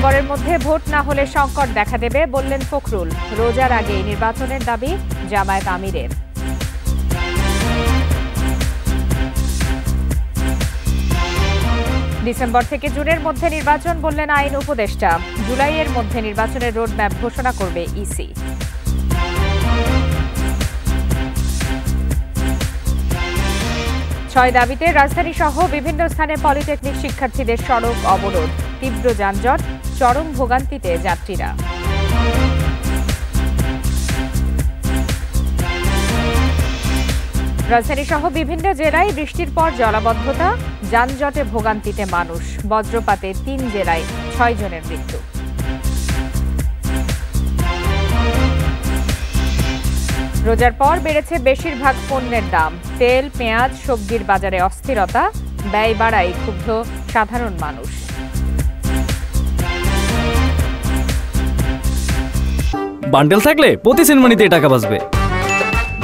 ডিসেম্বরের মধ্যে ভোট না হলে সংকট দেখা দেবে বললেন ফখরুল। রোজার আগেই নির্বাচনের দাবি জামায়াত আমিরের। ডিসেম্বর থেকে জুনের মধ্যে নির্বাচন বললেন আইন উপদেষ্টা। জুলাইয়ের মধ্যে নির্বাচনের রোডম্যাপ ঘোষণা করবে ইসি। ছয় দাবিতে রাজধানী সহ বিভিন্ন স্থানে পলিটেকনিক শিক্ষার্থীদের সড়ক অবরোধ। তীব্র যানজট, চরম ভোগান্তিতে যাত্রীরা। রাজধানী সহ বিভিন্ন জেলায় বৃষ্টির পর জলাবদ্ধতা, যানজটে ভোগান্তিতে মানুষ। বজ্রপাতে ৩ জেলায় ৬ জনের মৃত্যু। রোজার পর বেড়েছে বেশিরভাগ পণ্যের দাম। তেল, পেঁয়াজ, সবজির বাজারে অস্থিরতা, ব্যয় বাড়ায় ক্ষুব্ধ সাধারণ মানুষ। বান্ডেল থাকলে প্রতি সেনমানিতে টাকা বাঁচবে।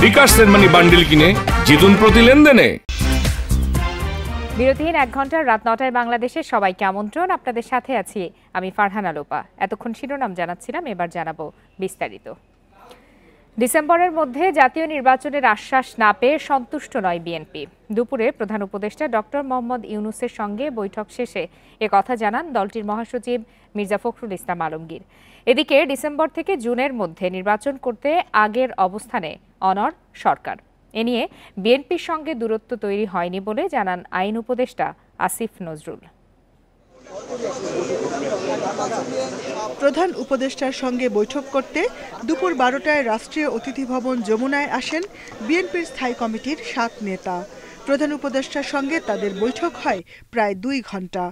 বিকাশ সেনমানি বান্ডেল কিনে জিতুন প্রতি লেনদেনে। বিরতিহীন 1 ঘন্টার রাত 9টায় বাংলাদেশে সবাইকে আমন্ত্রণ। আপনাদের সাথে আছি আমি ফারহানা লোপা। এতক্ষণ শিরোনাম জানাচ্ছিলাম, এবার জানাবো বিস্তারিত। ডিসেম্বরের মধ্যে জাতীয় নির্বাচনের আশ্বাস না পেয়ে সন্তুষ্ট নয় বিএনপি। দুপুরে প্রধান উপদেষ্টা ডক্টর মোহাম্মদ ইউনূসের সঙ্গে বৈঠক শেষে কথা জানান দলটির মহাসচিব মির্জা ফখরুল ইসলাম আলমগীর। এদিকে ডিসেম্বর থেকে জুনের মধ্যে নির্বাচন করতে আগের অবস্থানে অনড় সরকার। এ নিয়ে বিএনপির সঙ্গে দূরত্ব তৈরি হয়নি বলে জানান আইন উপদেষ্টা আসিফ নজরুল। প্রধান উপদেষ্টার সঙ্গে বৈঠক করতে দুপুর 12টায় রাষ্ট্রীয় অতিথি ভবন যমুনায় আসেন বিএনপির স্থায়ী কমিটির 7 নেতা। প্রধান উপদেষ্টার সঙ্গে তাদের বৈঠক হয় প্রায় 2 ঘন্টা।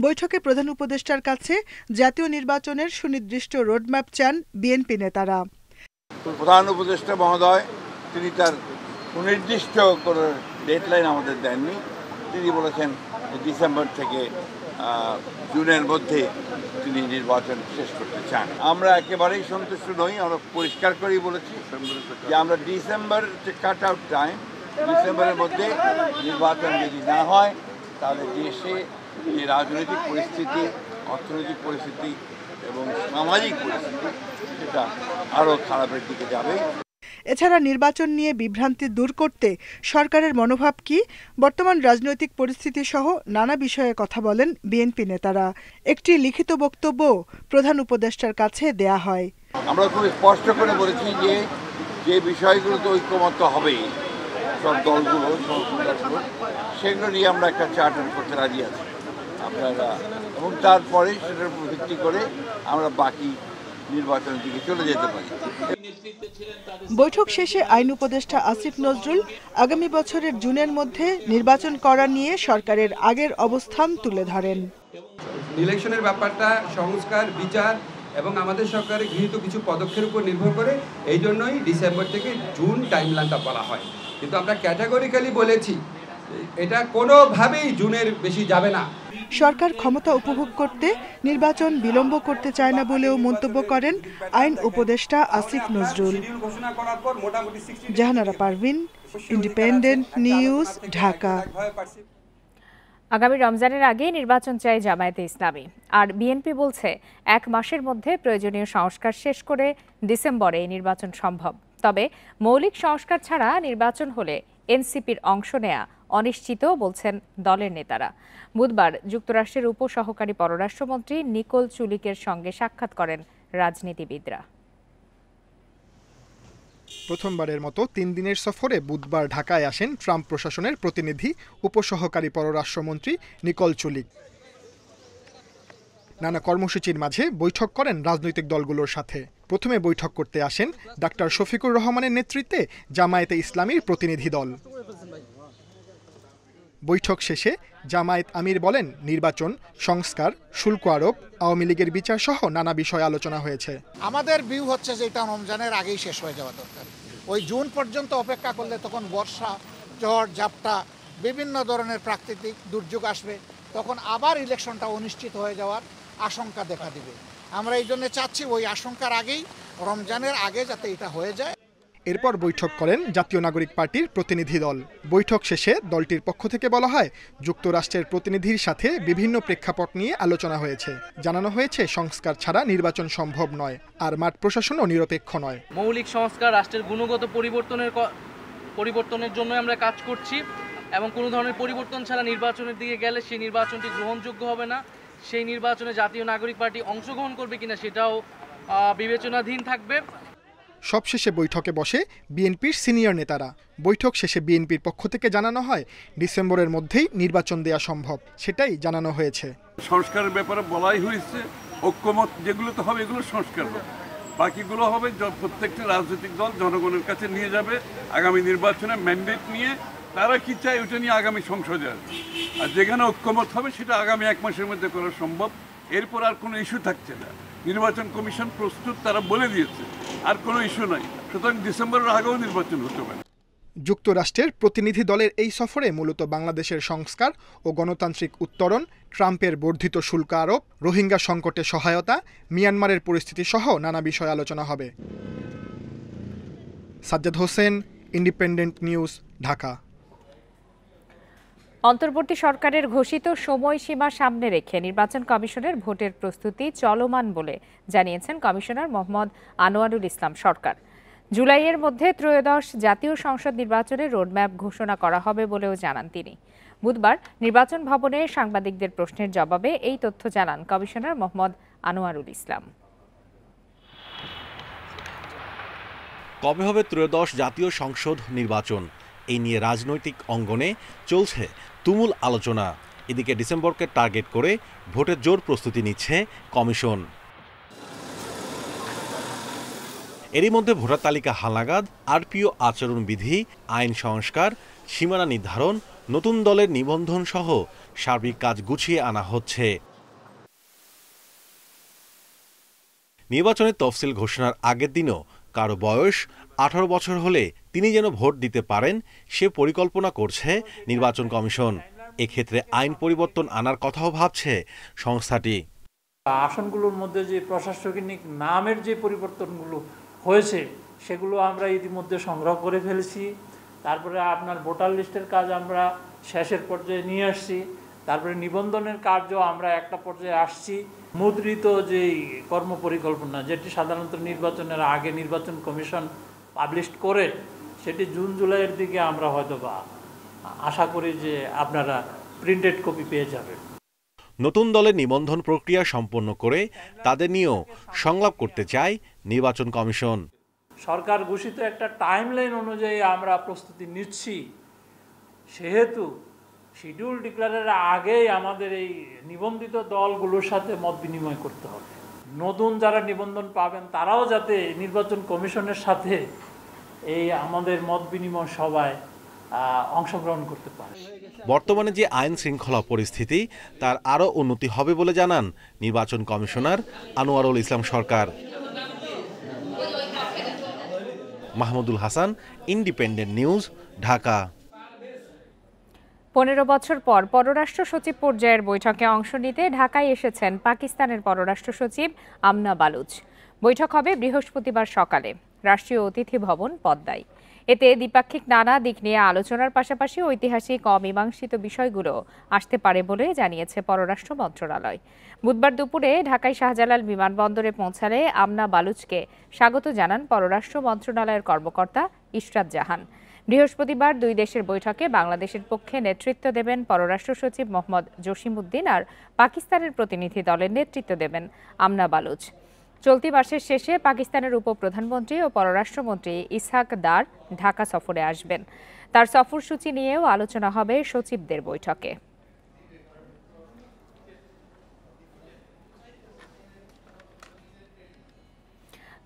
বৈঠকে প্রধান উপদেষ্টার কাছে জাতীয় নির্বাচনের সুনির্দিষ্ট রোডম্যাপ চান বিএনপি নেতারা। প্রধান উপদেষ্টা মহোদয় তিনি তার সুনির্দিষ্ট কোনো ডেডলাইন আমাদের দেননি। তিনি বলেছেন ডিসেম্বর থেকে জুনের মধ্যে তিনি নির্বাচন শেষ করতে চান। আমরা একেবারেই সন্তুষ্ট নই। আমরা পরিষ্কার করেই বলেছি যে আমরা ডিসেম্বর কাট আউট টাইম, ডিসেম্বরের মধ্যে নির্বাচন যদি না হয় তাহলে দেশে যে রাজনৈতিক পরিস্থিতি, অর্থনৈতিক পরিস্থিতি এবং সামাজিক পরিস্থিতি সেটা আরও খারাপের দিকে যাবে। এছাড়া নির্বাচন নিয়ে বিভ্রান্তি দূর করতে সরকারের মনোভাব কি, বর্তমান রাজনৈতিক পরিস্থিতি সহ নানা বিষয়ে কথা বলেন বিএনপি নেতারা। একটি লিখিত বক্তব্য প্রধান উপদেষ্টার কাছে দেয়া হয়। আমরা খুব স্পষ্ট করে বলেছি যে যে বিষয়গুলোতে ঐক্যমত্য হবে সব দলগুলো, সেগুলো নিয়ে আমরা একটা চার্টার করতে রাজি আছি আপনারা, এবং তারপরে সেটার উপর ভিত্তি করে আমরা বাকি নির্বাচনের দিকে চলে যেতে পারি। বৈঠক শেষে আইন উপদেষ্টা আসিফ নজরুল আগামী বছরের জুনের মধ্যে নির্বাচন করা নিয়ে সরকারের আগের অবস্থান তুলে ধরেন। ইলেকশনের ব্যাপারটা সংস্কার, বিচার এবং আমাদের সরকারের গৃহীত কিছু পদক্ষেপের উপর নির্ভর করে, এই জন্যই ডিসেম্বর থেকে জুন টাইমলাইনটা বলা হয়। কিন্তু আমরা ক্যাটাগরিক্যালি বলেছি এটা কোনোভাবেই জুনের বেশি যাবে না। সরকার ক্ষমতা উপভোগ করতে নির্বাচন বিলম্ব করতে চায় না বলেও মন্তব্য করেন আইন উপদেষ্টা আসিফ নজরুল। Jahanara Parvin, Independent News, Dhaka. আগামী রমজানের আগে নির্বাচন চায় জামায়াতে ইসলামী। আর বিএনপি বলছে 1 মাসের মধ্যে প্রয়োজনীয় সংস্কার শেষ করে ডিসেম্বরে নির্বাচন সম্ভব। তবে মৌলিক সংস্কার ছাড়া নির্বাচন হলে এনসিপির অংশ নেয়া অনিশ্চিত বলছেন দলের নেতারা। বুধবার যুক্তরাষ্ট্রের উপসহকারী পররাষ্ট্রমন্ত্রী নিকোল চুলিকের সঙ্গে সাক্ষাৎ করেন রাজনীতিবিদরা। প্রথমবারের মতো 3 দিনের সফরে বুধবার ঢাকায় আসেন ট্রাম্প প্রশাসনের প্রতিনিধি উপসহকারী পররাষ্ট্রমন্ত্রী নিকোল চুলিক। নানা কর্মসূচির মাঝে বৈঠক করেন রাজনৈতিক দলগুলোর সাথে। প্রথমে বৈঠক করতে আসেন ডাক্তার শফিকুর রহমানের নেতৃত্বে জামায়াতে ইসলামীর প্রতিনিধি দল। বৈঠক শেষে জামায়াত আমির বলেন, নির্বাচন, সংস্কার, শুল্ক আরোপ, আওয়ামী লীগের বিচার সহ নানা বিষয় আলোচনা হয়েছে। আমাদের ভিউ হচ্ছে যে এটা রমজানের আগেই শেষ হয়ে যাওয়া দরকার। ওই জুন পর্যন্ত অপেক্ষা করলে তখন বর্ষা, ঝড়, ঝাপটা, বিভিন্ন ধরনের প্রাকৃতিক দুর্যোগ আসবে, তখন আবার ইলেকশনটা অনিশ্চিত হয়ে যাওয়ার আশঙ্কা দেখা দিবে। আমরা এই জন্য চাচ্ছি ওই আশঙ্কার আগেই, রমজানের আগে যাতে এটা হয়ে যায়। এরপর বৈঠক করেন জাতীয় নাগরিক পার্টির প্রতিনিধি দল। বৈঠক শেষে দলটির পক্ষ থেকে বলা হয়, যুক্তরাষ্ট্রের প্রতিনিধির সাথে বিভিন্ন প্রেক্ষাপট নিয়ে আলোচনা হয়েছে। জানানো হয়েছে সংস্কার ছাড়া নির্বাচন সম্ভব নয়, আর মাঠ প্রশাসনও নিরপেক্ষ নয়। মৌলিক সংস্কার, রাষ্ট্রের গুণগত পরিবর্তনের জন্য আমরা কাজ করছি এবং কোনো ধরনের পরিবর্তন ছাড়া নির্বাচনের দিকে গেলে সেই নির্বাচনটি গ্রহণযোগ্য হবে না। সেই নির্বাচনে জাতীয় নাগরিক পার্টি অংশগ্রহণ করবে কিনা সেটাও বিবেচনাধীন থাকবে। সবশেষে বৈঠকে বসে বিএনপির সিনিয়র নেতারা। বৈঠক শেষে বিএনপির পক্ষ থেকে জানানো হয়, ডিসেম্বরের মধ্যেই নির্বাচন দেয়া সম্ভব, সেটাই জানানো হয়েছে। সংস্কারের ব্যাপারে বলাই হয়েছে, ঐক্যমত যেগুলো তো হবে এগুলো সংস্কার হবে, বাকিগুলো হবে প্রত্যেকটা রাজনৈতিক দল জনগণের কাছে নিয়ে যাবে আগামী নির্বাচনে ম্যান্ডেট নিয়ে। তারা কি চায় ওটা নিয়ে আগামী সংসদে আসবে, আর যেখানে ঐক্যমত হবে সেটা আগামী 1 মাসের মধ্যে করা সম্ভব। এরপর আর কোনো ইস্যু থাকছে না। নির্বাচন কমিশন প্রস্তুত, তারা বলে দিয়েছে, আর কোনো ইস্যু নাই। সুতরাং ডিসেম্বরের আগেও নির্বাচন হতে পারে। যুক্তরাষ্ট্রের প্রতিনিধি দলের এই সফরে মূলত বাংলাদেশের সংস্কার ও গণতান্ত্রিক উত্তরণ, ট্রাম্পের বর্ধিত শুল্ক আরোপ, রোহিঙ্গা সংকটে সহায়তা, মিয়ানমারের পরিস্থিতি সহ নানা বিষয় আলোচনা হবে। Sajjad Hossain, independent News, Dhaka. অন্তর্বর্তী সরকারের ঘোষিত সময়সীমা সামনে রেখে নির্বাচন কমিশনের ভোটের প্রস্তুতি চলমান বলে জানিয়েছেন কমিশনার মোহাম্মদ আনোয়ারুল ইসলাম সরকার। জুলাইয়ের মধ্যে ত্রয়োদশ জাতীয় সংসদ নির্বাচনের রোডম্যাপ ঘোষণা করা হবে বলেও জানান তিনি। বুধবার নির্বাচন ভবনে সাংবাদিকদের প্রশ্নের জবাবে এই তথ্য জানান কমিশনার মোহাম্মদ আনোয়ারুল ইসলাম। কবে হবে ত্রয়োদশ জাতীয় সংসদ নির্বাচন, এই নিয়ে রাজনৈতিক অঙ্গনে চলছে তুমুল আলোচনা। এদিকে ডিসেম্বরকে টার্গেট করে ভোটের জোর প্রস্তুতি নিচ্ছে কমিশন। এরই মধ্যে ভোটার তালিকা হালনাগাদ, আরপিও আচরণবিধি, আইন সংস্কার, সীমানা নির্ধারণ, নতুন দলের নিবন্ধন সহ সার্বিক কাজ গুছিয়ে আনা হচ্ছে। নির্বাচনের তফসিল ঘোষণার আগের দিনও কারো বয়স 18 বছর হলে তিনি যেন ভোট দিতে পারেন সে পরিকল্পনা করছে নির্বাচন কমিশন। এক্ষেত্রে আইন পরিবর্তন আনার কথাও ভাবছে সংস্থাটি। আসনগুলোর মধ্যে যে প্রশাসনিক নামের যে পরিবর্তনগুলো হয়েছে সেগুলো আমরা ইতিমধ্যে সংগ্রহ করে ফেলেছি। তারপরে আপনার ভোটার লিস্টের কাজ আমরা শেষের পর্যায়ে নিয়ে আসছি। তারপরে নিবন্ধনের কার্য আমরা একটা পর্যায়ে আসছি। মুদ্রিত যেই কর্মপরিকল্পনা, যেটি সাধারণত নির্বাচনের আগে নির্বাচন কমিশন পাবলিশ করে, সেটি জুন জুলাইয়ের দিকে আমরা হয়তো বা আশা করি যে আপনারা প্রিন্টেড কপি পেয়ে যাবেন। নতুন দলের নিবন্ধন প্রক্রিয়া সম্পন্ন করে তাদের নিয়েও সংলাপ করতে চায় নির্বাচন কমিশন। সরকার ঘোষিত একটা টাইমলাইন অনুযায়ী আমরা প্রস্তুতি নিচ্ছি, সেহেতু শিডিউল ডিক্লারের আগেই আমাদের এই নিবন্ধিত দলগুলোর সাথে মত বিনিময় করতে হবে। নতুন যারা নিবন্ধন পাবেন তারাও যাতে নির্বাচন কমিশনের সাথে এই আমাদের মত বিনিময় সভায় অংশগ্রহণ করতে পারে। বর্তমানে যে আইন শৃঙ্খলা পরিস্থিতি তার আরও উন্নতি হবে বলে জানান নির্বাচন কমিশনার আনোয়ারুল ইসলাম সরকার। Mahmudul Hasan, Independent News, Dhaka. 15 বছর পর পররাষ্ট্র সচিব পর্যায়ের বৈঠকে অংশ নিতে ঢাকায় এসেছেন পাকিস্তানের পররাষ্ট্র সচিব আমনা বালুচ। বৈঠক হবে বৃহস্পতিবার সকালে রাষ্ট্রীয় অতিথি ভবন পদ্মায়। এতে দ্বিপাক্ষিক নানা দিক নিয়ে আলোচনার পাশাপাশি ঐতিহাসিক অমীমাংসিত বিষয়গুলো আসতে পারে বলে জানিয়েছে পররাষ্ট্র মন্ত্রণালয়। বুধবার দুপুরে ঢাকায় শাহজালাল বিমানবন্দরে পৌঁছালে আমনা বালুচকে স্বাগত জানান পররাষ্ট্র মন্ত্রণালয়ের কর্মকর্তা ইশরাত জাহান। বৃহস্পতিবার দুই দেশের বৈঠকে বাংলাদেশের পক্ষে নেতৃত্ব দেবেন পররাষ্ট্র সচিব মোহাম্মদ জসিমউদ্দিন, আর পাকিস্তানের প্রতিনিধি দলের নেতৃত্ব দেবেন আমনা বালুচ। চলতি মাসের শেষে পাকিস্তানের উপপ্রধানমন্ত্রী ও পররাষ্ট্রমন্ত্রী ইসহাক দার ঢাকা সফরে আসবেন। তার সফরসূচি নিয়েও আলোচনা হবে সচিবদের বৈঠকে।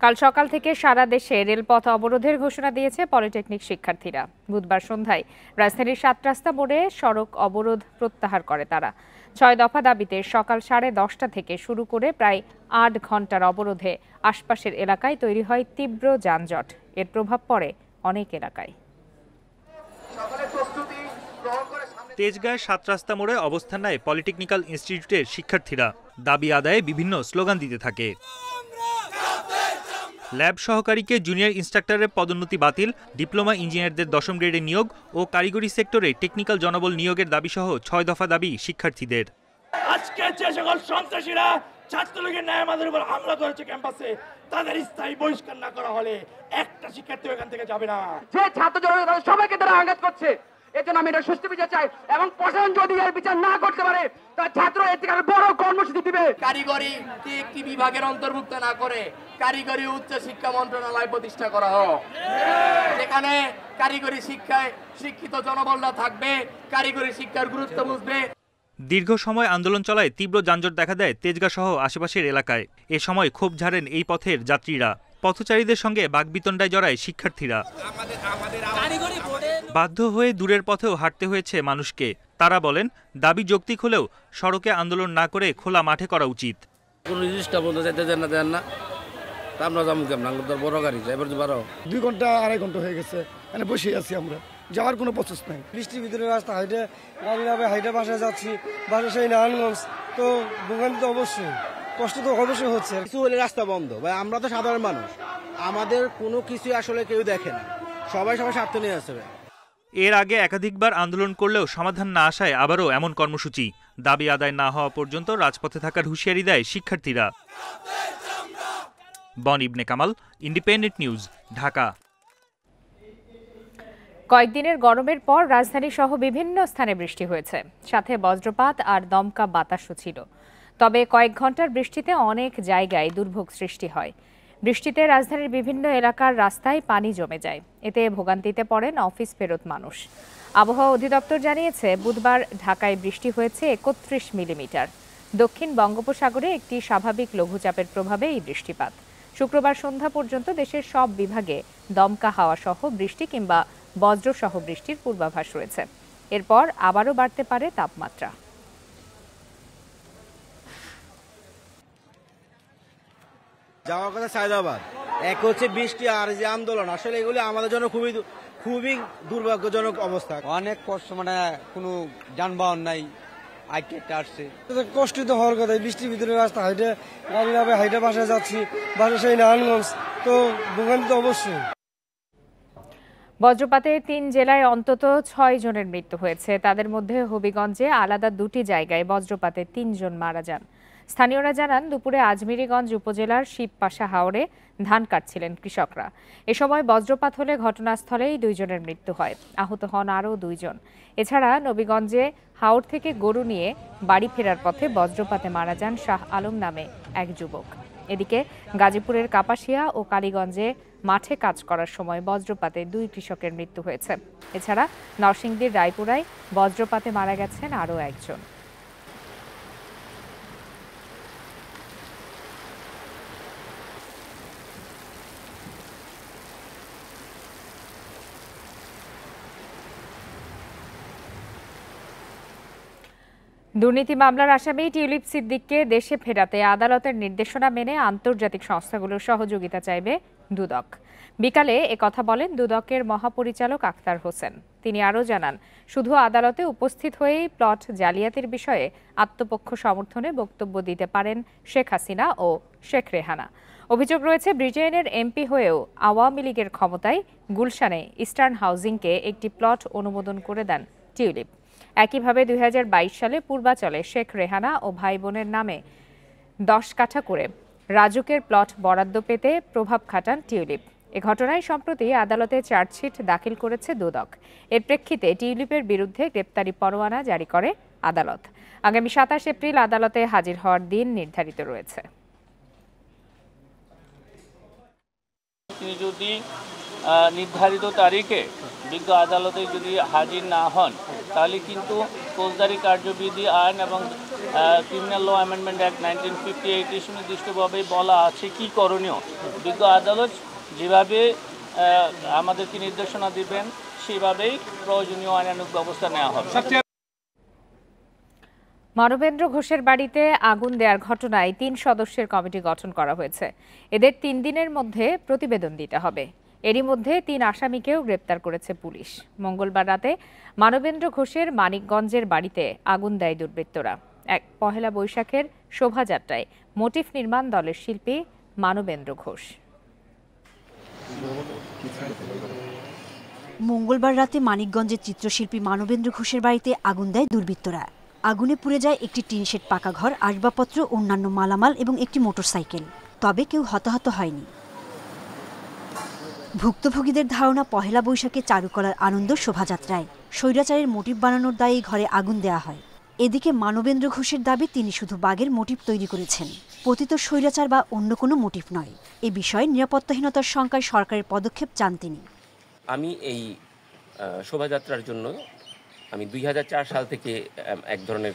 কাল সকাল থেকে সারা দেশে রেলপথ অবরোধের ঘোষণা দিয়েছে পলিটেকনিক শিক্ষার্থীরা। বুধবার সন্ধ্যায় রাজধানীর 7 রাস্তা মোড়ে সড়ক অবরোধ প্রত্যাহার করে তারা। 6 দফা দাবিতে সকাল 10:30 থেকে শুরু করে প্রায় 8 ঘন্টার অবরোধে আশপাশের এলাকায় তৈরি হয় তীব্র যানজট। এর প্রভাব পড়ে অনেক এলাকায়। তেজগাঁয়ের 7 রাস্তা মোড়ে অবস্থান নেয় পলিটেকনিক্যাল ইনস্টিটিউটের শিক্ষার্থীরা। দাবি আদায়ে বিভিন্ন স্লোগান দিতে থাকে। ল্যাব সহকারীকে জুনিয়র ইনস্ট্রাক্টরের পদোন্নতি বাতিল, ডিপ্লোমা ইঞ্জিনিয়ারদের 10ম গ্রেডে নিয়োগ ও কারিগরি সেক্টরে টেকনিক্যাল জনবল নিয়োগের দাবিসহ 6 দফা দাবি শিক্ষার্থীদের। আজকে যে সকল সন্ত্রাসীরা ছাত্রলীগের ন্যায় আমাদের উপর হামলা করেছে ক্যাম্পাসে, তাদের স্থায়ী বহিষ্কার না করা হলে একটা শিক্ষার্থী এখান থেকে যাবে না। যে ছাত্র জনতা সবাইকে তারা আঘাত করছে, এর জন্য আমি এটা সুষ্ঠু বিচার চাই এবং প্রশাসন যদি এর বিচার না করতে পারে তার ছাত্র এর থেকে বড় কর্মসূচি দিবে। কারিগরি একটি বিভাগের অন্তর্ভুক্ত না করে কারিগরি উচ্চ শিক্ষা মন্ত্রণালয় প্রতিষ্ঠা করা হোক, যেখানে কারিগরি শিক্ষায় শিক্ষিত জনবলরা থাকবে, কারিগরি শিক্ষার গুরুত্ব বুঝবে। দীর্ঘ সময় আন্দোলন চলায় তীব্র যানজট দেখা দেয় তেজগাঁ সহ আশেপাশের এলাকায়। এ সময় ক্ষোভ ঝাড়েন এই পথের যাত্রীরা। পথচারীদের সঙ্গে বাকবিতণ্ডায় জড়ায় শিক্ষার্থীরা। বাধ্য হয়ে দূরের পথেও হাঁটতে হয়েছে মানুষকে। তারা বলেন, দাবি যৌক্তিক হলেও সড়কে আন্দোলন না করে খোলা মাঠে করা উচিত। কোনো জিনিসটা বলতে চাইতে দেন না, আমরা যাবো কেমন, বড় গাড়ি এবার 2 ঘন্টা 2.5 ঘন্টা হয়ে গেছে, এখানে বসে আছি আমরা, যাওয়ার কোনো প্রসেস নাই। বৃষ্টির ভিতরে রাস্তা হাইটে গাড়ি নামে হাইটে বাসায় যাচ্ছি, বাসা সেই নারায়ণগঞ্জ, তো ভোগান্তি তো অবশ্যই, কষ্ট তো অবশ্যই হচ্ছে। কিছু হলে রাস্তা বন্ধ, ভাই আমরা তো সাধারণ মানুষ, আমাদের কোনো কিছু আসলে কেউ দেখে না, সবাই স্বার্থ নিয়ে আসবে। এর আগে একাধিকবার আন্দোলন করলেও সমাধান না আসায় আবারও এমন কর্মসূচি। দাবি আদায় না হওয়া পর্যন্ত রাজপথে থাকার হুঁশিয়ারি দেয় শিক্ষার্থীরা। বন ইবনে কামাল, ইন্ডিপেন্ডেন্ট নিউজ, ঢাকা। কয়েকদিনের গরমের পর রাজধানী সহ বিভিন্ন স্থানে বৃষ্টি হয়েছে, সাথে বজ্রপাত আর দমকা বাতাসও ছিল। তবে কয়েক ঘন্টার বৃষ্টিতে অনেক জায়গায় দুর্ভোগ সৃষ্টি হয়। বৃষ্টিতে রাজধানীর বিভিন্ন এলাকার রাস্তায় পানি জমে যায়, এতে ভোগান্তিতে পড়েন অফিস ফেরত মানুষ। আবহাওয়া অধিদপ্তর জানিয়েছে, বুধবার ঢাকায় বৃষ্টি হয়েছে 31 মিলিমিটার। দক্ষিণ বঙ্গোপসাগরে একটি স্বাভাবিক লঘুচাপের প্রভাবে এই বৃষ্টিপাত। শুক্রবার সন্ধ্যা পর্যন্ত দেশের সব বিভাগে দমকা হাওয়া সহ বৃষ্টি কিংবা বজ্রসহ বৃষ্টির পূর্বাভাস রয়েছে। এরপর আবারও বাড়তে পারে তাপমাত্রা। যাওয়ার কথা সায়দাবাদ, এক হচ্ছে বৃষ্টি আর যে আন্দোলন, আসলে এগুলি আমাদের জন্য খুবই দুর্ভাগ্যজনক অবস্থা। অনেক কষ্ট, মানে কোনো যানবাহন নাই, আসছে কষ্ট তো হওয়ার কথা। বৃষ্টির ভিতরে রাস্তা হাইটে গাড়ি নামে হাইটে বাসায় যাচ্ছি, বাসা সেই নারায়ণগঞ্জ, তো ভোগান্তি তো অবশ্যই। বজ্রপাতে 3 জেলায় অন্তত 6 জনের মৃত্যু হয়েছে। তাদের মধ্যে হবিগঞ্জে আলাদা 2টি জায়গায় বজ্রপাতে 3 জন মারা যান। স্থানীয়রা জানান, দুপুরে আজমিরিগঞ্জ উপজেলার শিবপাশা হাওরে ধান কাটছিলেন কৃষকরা। এ সময় বজ্রপাত হলে ঘটনাস্থলেই 2 জনের মৃত্যু হয়, আহত হন আরও 2 জন। এছাড়া নবীগঞ্জে হাওর থেকে গরু নিয়ে বাড়ি ফেরার পথে বজ্রপাতে মারা যান শাহ আলম নামে এক যুবক। এদিকে গাজীপুরের কাপাসিয়া ও কালীগঞ্জে মাঠে কাজ করার সময় বজ্রপাতে 2 কৃষকের মৃত্যু হয়েছে। এছাড়া নরসিংদীর রায়পুরায় বজ্রপাতে মারা গেছেন আরও একজন। দুর্নীতি মামলার আসামি টিউলিপ সিদ্দিককে দেশে ফেরাতে আদালতের নির্দেশনা মেনে আন্তর্জাতিক সংস্থাগুলোর সহযোগিতা চাইবে দুদক। বিকালে একথা বলেন দুদকের মহাপরিচালক আখতার হোসেন। তিনি আরও জানান, শুধু আদালতে উপস্থিত হয়েই প্লট জালিয়াতির বিষয়ে আত্মপক্ষ সমর্থনে বক্তব্য দিতে পারেন শেখ হাসিনা ও শেখ রেহানা। অভিযোগ রয়েছে, ব্রিটেনের এমপি হয়েও আওয়ামী লীগের ক্ষমতায় গুলশানে ইস্টার্ন হাউজিংকে একটি প্লট অনুমোদন করে দেন টিউলিপ। একইভাবে 2022 সালে পূর্বাচলে শেখ রেহানা ও ভাই বোনের নামে 10 কাঠা করে রাজুকের প্লট বরাদ্দ পেতে প্রভাব খাটান টিউলিপ। এ ঘটনায় সম্প্রতি আদালতে চার্জশিট দাখিল করেছে দুদক। এর প্রেক্ষিতে টিউলিপের বিরুদ্ধে গ্রেপ্তারি পরোয়ানা জারি করে আদালত। আগামী 27 এপ্রিল আদালতে হাজির হওয়ার দিন নির্ধারিত রয়েছে। তিনি যদি নির্ধারিত তারিখে বিজ্ঞ আদালতে যদি হাজির না হন, তাহলে কিন্তু ফৌজদারি কার্যবিধি আইন এবং ক্রিমিনাল ল অ্যামেন্ডমেন্ট অ্যাক্ট 1958 সুনির্দিষ্টভাবে বলা আছে কি করণীয়। বিজ্ঞ আদালত যেভাবে আমাদেরকে নির্দেশনা দিবেন, সেভাবেই প্রয়োজনীয় আইনানুগ ব্যবস্থা নেওয়া হবে। মানবেন্দ্র ঘোষের বাড়িতে আগুন দেওয়ার ঘটনায় 3 সদস্যের কমিটি গঠন করা হয়েছে। এদের 3 দিনের মধ্যে প্রতিবেদন দিতে হবে। এরই মধ্যে 3 আসামিকেও গ্রেপ্তার করেছে পুলিশ। মঙ্গলবার রাতে মানবেন্দ্র ঘোষের মানিকগঞ্জের বাড়িতে আগুন দেয় দুর্বৃত্তরা। পহেলা বৈশাখের শোভাযাত্রায় মোটিফ নির্মাণ দলের শিল্পী মানবেন্দ্র ঘোষ। মঙ্গলবার রাতে মানিকগঞ্জের চিত্রশিল্পী মানবেন্দ্র ঘোষের বাড়িতে আগুন দেয় দুর্বৃত্তরা। আগুনে পুড়ে যায় একটি টিনশেড পাকা ঘর, আসবাবপত্র, অন্যান্য মালামাল এবং একটি মোটরসাইকেল। তবে কেউ হতাহত হয়নি। ভুক্তভোগীদের ধারণা, পহেলা বৈশাখে চারুকলার আনন্দ শোভাযাত্রায় স্বৈরাচারের মোটিভ বানানোর দায়ে ঘরে আগুন দেওয়া হয়। এদিকে মানবেন্দ্র ঘোষের দাবি, তিনি শুধু বাঘের মোটিভ তৈরি করেছেন, পতিত স্বৈরাচার বা অন্য কোনো মোটিভ নয়। এ বিষয়ে নিরাপত্তাহীনতার শঙ্কায় সরকারের পদক্ষেপ চান তিনি। আমি এই শোভাযাত্রার জন্য আমি 2004 সাল থেকে এক ধরনের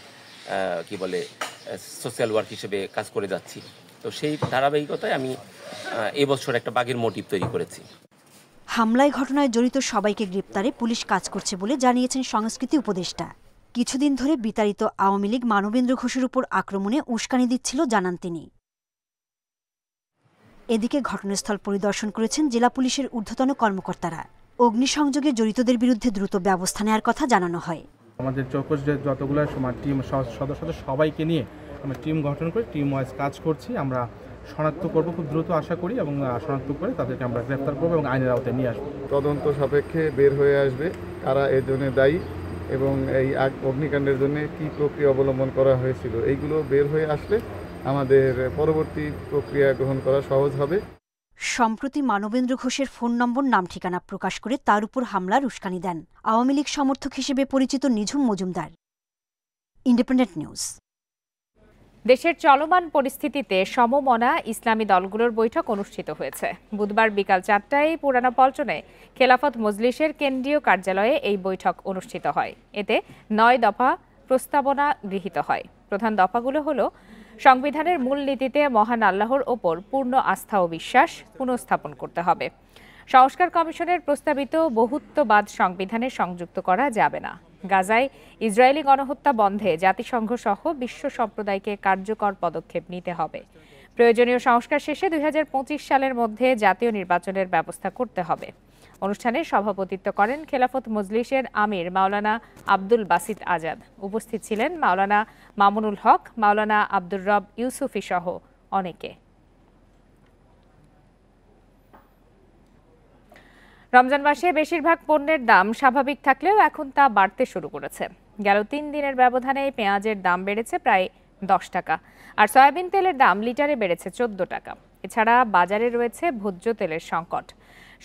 সোশ্যাল ওয়ার্ক হিসেবে কাজ করে যাচ্ছি। তো সেই ধারাবাহিকতায় আমি এবছর একটা বাঘের মোটিভ তৈরি করেছি। হামলায় ঘটনায় জড়িত সবাইকে গ্রেপ্তারে পুলিশ কাজ করছে বলে জানিয়েছেন সংস্কৃতি উপদেষ্টা। কিছুদিন ধরে বিতাড়িত আওয়ামী লীগ মানবেন্দ্র ঘোষের উপর আক্রমণে উস্কানি দিচ্ছিল জানান তিনি। এদিকে ঘটনাস্থল পরিদর্শন করেছেন জেলা পুলিশের ঊর্ধ্বতন কর্মকর্তারা। অগ্নিসংযোগে জড়িতদের বিরুদ্ধে দ্রুত ব্যবস্থা নেওয়ার কথা জানানো হয়। আমাদের চৌকস যতগুলো টিম সদস্য সবাইকে নিয়ে আমরা টিম গঠন করে টিম ওয়াইজ কাজ করছি। আমরা শনাক্ত করব খুব দ্রুত আশা করি, এবং শনাক্ত করে তাদেরকে আমরা গ্রেফতার করবো এবং আইনের আওতায় নিয়ে আসবো। তদন্ত সাপেক্ষে বের হয়ে আসবে কারা এর জন্য দায়ী এবং এই অগ্নিকাণ্ডের জন্য কী প্রক্রিয়া অবলম্বন করা হয়েছিল। এইগুলো বের হয়ে আসলে আমাদের পরবর্তী প্রক্রিয়া গ্রহণ করা সহজ হবে। সম্প্রতি মানবেন্দ্র ঘোষের ফোন নম্বর, নাম, ঠিকানা প্রকাশ করে তার উপর হামলার উস্কানি দেন আওয়ামী লীগ সমর্থক হিসেবে পরিচিত নিঝুম মজুমদার। Independent news. দেশের চলমান পরিস্থিতিতে সমমনা ইসলামী দলগুলোর বৈঠক অনুষ্ঠিত হয়েছে। বুধবার বিকাল 4টায় পুরানা পল্টনে খেলাফত মজলিসের কেন্দ্রীয় কার্যালয়ে এই বৈঠক অনুষ্ঠিত হয়। এতে 9 দফা প্রস্তাবনা গৃহীত হয়। প্রধান দফাগুলো হলো: সংবিধানের মূলনীতিতে মহান আল্লাহর ওপর পূর্ণ আস্থা ও বিশ্বাস পুনঃস্থাপন করতে হবে। সংস্কার কমিশনের প্রস্তাবিত বহুত্ববাদ সংবিধানে সংযুক্ত করা যাবে না। গাজায় ইসরায়েলি গণহত্যা বন্ধে জাতিসংঘ সহ বিশ্ব সম্প্রদায়কে কার্যকর পদক্ষেপ নিতে হবে। প্রয়োজনীয় সংস্কার শেষে 2025 সালের মধ্যে জাতীয় নির্বাচনের ব্যবস্থা করতে হবে। অনুষ্ঠানে সভাপতিত্ব করেন খেলাফত মজলিসের আমির মাওলানা আব্দুল বাসিত আজাদ। উপস্থিত ছিলেন মাওলানা মামুনুল হক, মাওলানা আব্দুর রব ইউসুফি সহ অনেকে। রমজান মাসে বেশিরভাগ পণ্যের দাম স্বাভাবিক থাকলেও এখন তা বাড়তে শুরু করেছে। গেল 3 দিনের ব্যবধানে পেঁয়াজের দাম বেড়েছে প্রায় 10 টাকা, আর সয়াবিন তেলের দাম লিটারে বেড়েছে 14 টাকা। এছাড়া বাজারে রয়েছে ভোজ্য তেলের সংকট।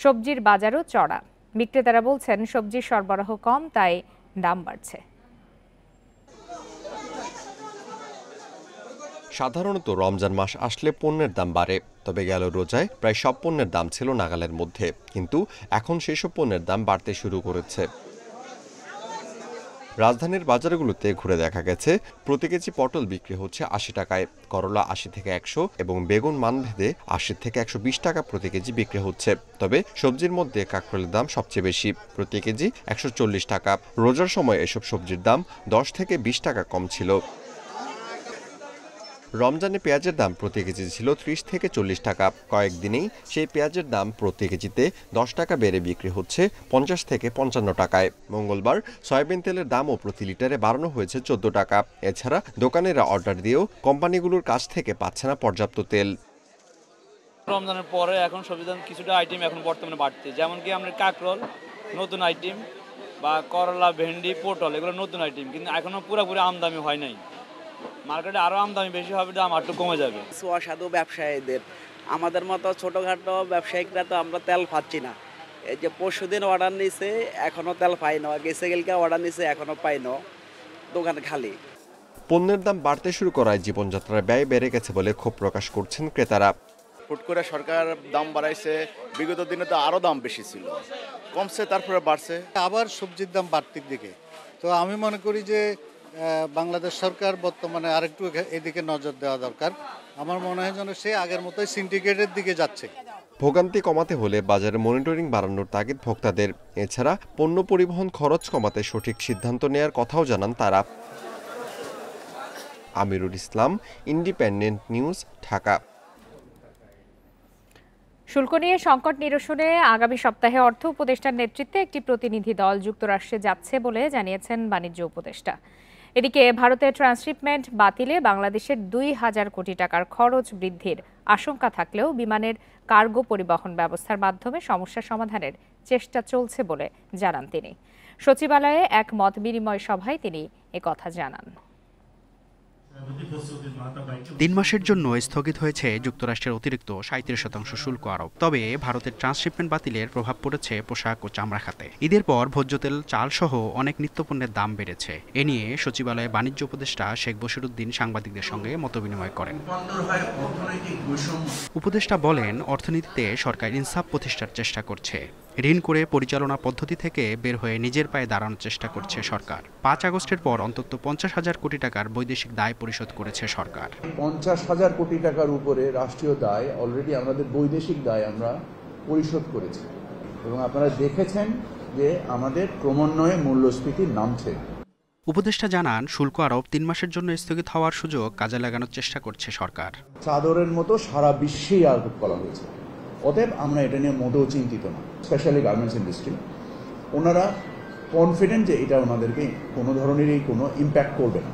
সবজির বাজারও চড়া। বিক্রেতারা বলছেন, সবজির সরবরাহ কম, তাই দাম বাড়ছে। সাধারণত রমজান মাস আসলে পণ্যের দাম বাড়ে, তবে গেল রোজায় প্রায় সব পণ্যের দাম ছিল নাগালের মধ্যে, কিন্তু এখন সেসব পণ্যের দাম বাড়তে শুরু করেছে। রাজধানীর বাজারগুলোতে ঘুরে দেখা গেছে প্রতি কেজি পটল বিক্রি হচ্ছে 80 টাকায়, করলা 80 থেকে 100 এবং বেগুন মানভেদে 80 থেকে 120 টাকা প্রতি কেজি বিক্রি হচ্ছে। তবে সবজির মধ্যে কাঁকরোলের দাম সবচেয়ে বেশি, প্রতি কেজি 140 টাকা। রোজার সময় এসব সবজির দাম 10 থেকে 20 টাকা কম ছিল। রমজানে পেঁয়াজের দাম প্রতি কেজি ছিল 30 থেকে 40 টাকা। কয়েকদিনেই সেই পেঁয়াজের দাম প্রতি কেজিতে 10 টাকা বেড়ে বিক্রি হচ্ছে 50 থেকে 55 টাকায়। মঙ্গলবার সয়াবিন তেলের দামও প্রতি লিটারে বাড়ানো হয়েছে 14 টাকা। এছাড়া দোকানিরা অর্ডার দিয়েও কোম্পানিগুলোর কাছ থেকে পাচ্ছে না পর্যাপ্ত তেল। রমজানের পরে এখন সবজির দাম কিছুটা আইটেম এখন বর্তমানে বাড়ছে, যেমন কি আমরা কাঁকরোল নতুন আইটেম, বা করলা, ভেন্ডি, পটল, এগুলো নতুন আইটেম, কিন্তু এখনো পুরোপুরি আমদানি হয় নাই। মার্কেটে আরো আমদানি বেশি হবে, দাম একটু কমে যাবে। অসাধু ব্যবসায়ীদের, আমাদের মতো ছোটখাটো ব্যবসায়িকরা তো আমরা তেল পাচ্ছি না। এই যে পরশুদিন অর্ডার নিছে, এখনো তেল পাই না, গেছে গেলকে অর্ডার নিছে, এখনো পাই না, দোকান খালি। পণ্যের দাম বাড়তে শুরু করায় জীবনযাত্রার ব্যয় বেড়ে গেছে বলে ক্ষোভ প্রকাশ করছেন ক্রেতারা। হুট করে সরকার দাম বাড়াইছে, বিগত দিনে তো আরো দাম বেশি ছিল, কমছে তারপরে বাড়ছে, আবার সবজির দাম বাড়তির দিকে। তো আমি মনে করি যে বাংলাদেশ সরকার বর্তমানে আরেকটু এদিকে নজর দেওয়া দরকার। আমার মনে হয় যেন সে আগের মতোই সিন্ডিকেটের দিকে যাচ্ছে। ভোগান্তি কমাতে হলে বাজারে মনিটরিং বাড়ানোর তাগিদ ভোক্তাদের। এছাড়া পণ্য পরিবহন খরচ কমাতে সঠিক সিদ্ধান্ত নেয়ার কথাও জানান তারা। Amirul Islam, independent News, Dhaka. শুল্ক নিয়ে সংকট নিরসনে আগামী সপ্তাহে অর্থ উপদেষ্টার নেতৃত্বে একটি প্রতিনিধি দল যুক্তরাষ্ট্রে যাচ্ছে বলে জানিয়েছেন বাণিজ্য উপদেষ্টা। এদিকে ভারতের ট্রান্সশিপমেন্ট বাতিলে বাংলাদেশের ২,০০০ কোটি টাকার খরচ বৃদ্ধির আশঙ্কা থাকলেও বিমানের কার্গো পরিবহন ব্যবস্থার মাধ্যমে সমস্যা সমাধানের চেষ্টা চলছে বলে জানান তিনি। সচিবালয়ে এক মত বিনিময় সভায় তিনি একথা জানান। ৩ মাসের জন্য স্থগিত হয়েছে যুক্তরাষ্ট্রের অতিরিক্ত ৩৭% শুল্ক আরোপ। তবে ভারতের ট্রান্সশিপমেন্ট বাতিলের প্রভাব পড়েছে পোশাক ও চামড়া খাতে। ঈদের পর ভোজ্য তেল, চাল সহ অনেক নিত্যপণ্যের দাম বেড়েছে। এ নিয়ে সচিবালয়ে বাণিজ্য উপদেষ্টা শেখ বশিরউদ্দিন সাংবাদিকদের সঙ্গে মতবিনিময় করেন। উপদেষ্টা বলেন, অর্থনীতিতে সরকার ইনসাফ প্রতিষ্ঠার চেষ্টা করছে। ঋণ করে পরিচালনা পদ্ধতি থেকে বের হয়ে নিজের পায়ে দাঁড়ানোর চেষ্টা করছে সরকার। ৫ আগস্টের পর অন্তত ৫০,০০০ কোটি টাকার বৈদেশিক দায় পরিশোধ করেছে সরকার। ৫০,০০০ কোটি টাকার উপরে রাষ্ট্রীয় দায় অলরেডি আমাদের বৈদেশিক দায় আমরা পরিশোধ করেছি এবং আপনারা দেখেছেন যে আমাদের ক্রমান্বয়ে মূল্যস্ফীতি নামছে। উপদেষ্টা জানান, শুল্ক আরোপ ৩ মাসের জন্য স্থগিত হওয়ার সুযোগ কাজে লাগানোর চেষ্টা করছে সরকার। চাদরের মতো সারা বিশ্বেই আরোপ করা হয়েছে, অতএব আমরা এটা নিয়ে মোটেও চিন্তিত না। স্পেশালি গার্মেন্টস ইন্ডাস্ট্রি ওনারা কনফিডেন্ট যে এটা ওনাদেরকে কোনো ধরনেরই কোনো ইম্প্যাক্ট করবে না।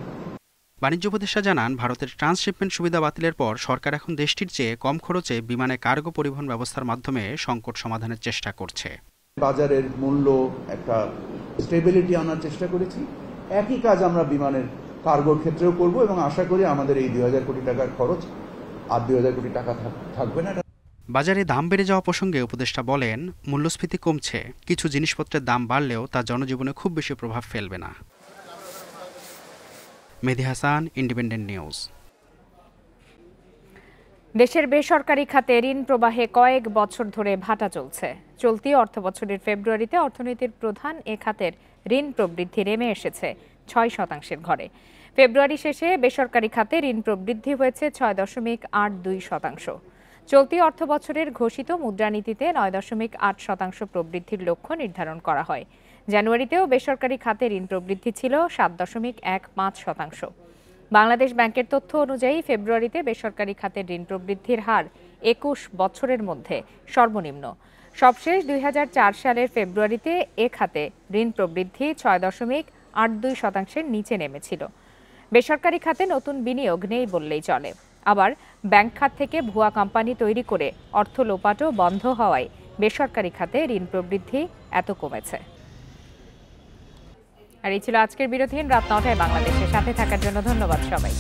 বাণিজ্য উপদেষ্টা জানান, ভারতের ট্রান্সশিপমেন্ট সুবিধা বাতিলের পর সরকার এখন দেশটির চেয়ে কম খরচে বিমানে কার্গো পরিবহন ব্যবস্থার মাধ্যমে সংকট সমাধানের চেষ্টা করছে। বাজারের মূল্য একটা স্টেবিলিটি আনার চেষ্টা করেছি। একই কাজ আমরা বিমানের কার্গোর ক্ষেত্রেও করব এবং আশা করি আমাদের এই ২,০০০ কোটি টাকার খরচ আর ২,০০০ কোটি টাকা থাকবে না। বাজারে দাম বেড়ে যাওয়া প্রসঙ্গে উপদেষ্টা বলেন, মূল্যস্ফীতি কমছে, কিছু জিনিসপত্রের দাম বাড়লেও তা জনজীবনে খুব বেশি প্রভাব ফেলবে না। মেহেদী হাসান, ইন্ডিপেন্ডেন্ট নিউজ। দেশের বেসরকারি খাতে ঋণ প্রবাহে কয়েক বছর ধরে ভাটা চলছে। চলতি অর্থবছরের ফেব্রুয়ারিতে অর্থনীতির প্রধান এ খাতের ঋণ প্রবৃদ্ধি নেমে এসেছে ৬% ঘরে। ফেব্রুয়ারি শেষে বেসরকারি খাতে ঋণ প্রবৃদ্ধি হয়েছে ৬.৮২%। চলতি অর্থবছরের ঘোষিত মুদ্রানীতিতে ৯.৮% প্রবৃদ্ধির লক্ষ্য নির্ধারণ করা হয়। জানুয়ারিতেও বেসরকারি খাতে ঋণ প্রবৃদ্ধি ছিল ৭.১৫%। বাংলাদেশ ব্যাংকের তথ্য অনুযায়ী ফেব্রুয়ারিতে বেসরকারি খাতের ঋণ প্রবৃদ্ধির হার ২১ বছরের মধ্যে সর্বনিম্ন। সবশেষ ২০০৪ সালের ফেব্রুয়ারিতে এ খাতে ঋণ প্রবৃদ্ধি ৬.৮২%-এর নিচে নেমেছিল। বেসরকারি খাতে নতুন বিনিয়োগ নেই বললেই চলে। আবার ব্যাংক খাত থেকে ভুয়া কোম্পানি তৈরি করে অর্থ লোপাটও বন্ধ হওয়ায় বেসরকারি খাতে ঋণ প্রবৃদ্ধি এত কমেছে। আর এই ছিল আজকের বিরতিহীন রাত ৯টায় বাংলাদেশের সাথে থাকার জন্য ধন্যবাদ সবাই।